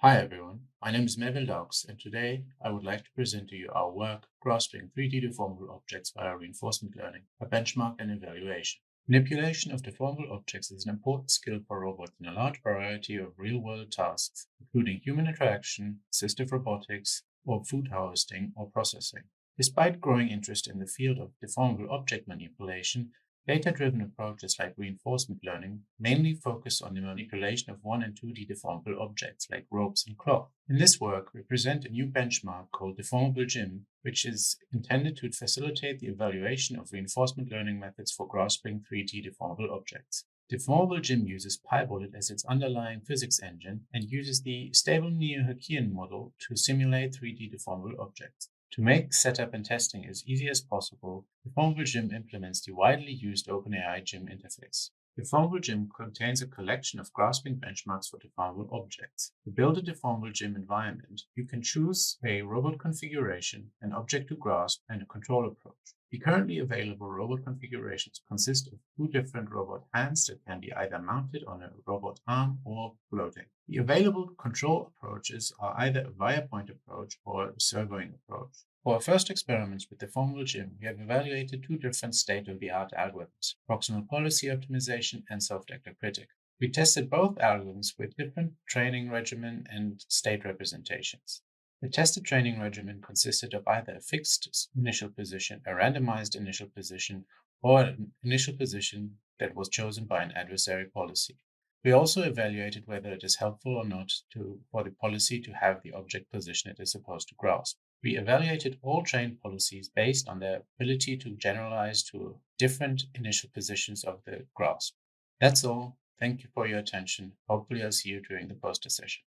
Hi everyone, my name is Melvin Laux, and today I would like to present to you our work grasping 3D deformable objects via reinforcement learning, a benchmark and evaluation. Manipulation of deformable objects is an important skill for robots in a large variety of real-world tasks, including human interaction, assistive robotics, or food harvesting or processing. Despite growing interest in the field of deformable object manipulation, data-driven approaches like reinforcement learning mainly focus on the manipulation of 1 and 2D deformable objects like ropes and cloth. In this work, we present a new benchmark called DeformableGym, which is intended to facilitate the evaluation of reinforcement learning methods for grasping 3D deformable objects. DeformableGym uses PyBullet as its underlying physics engine and uses the stable Neo-Hawkian model to simulate 3D deformable objects. To make setup and testing as easy as possible, DeformableGym implements the widely used OpenAI Gym interface. DeformableGym contains a collection of grasping benchmarks for deformable objects. To build a DeformableGym environment, you can choose a robot configuration, an object to grasp, and a control approach. The currently available robot configurations consist of two different robot hands that can be either mounted on a robot arm or floating. The available control approaches are either a wire-point approach or a servoing approach. For our first experiments with DeformableGym, we have evaluated two different state-of-the-art algorithms, proximal policy optimization and self-actor critic. We tested both algorithms with different training regimen and state representations. The tested training regimen consisted of either a fixed initial position, a randomized initial position, or an initial position that was chosen by an adversary policy. We also evaluated whether it is helpful or not for the policy to have the object position it is supposed to grasp. We evaluated all trained policies based on their ability to generalize to different initial positions of the grasp. That's all. Thank you for your attention. Hopefully I'll see you during the poster session.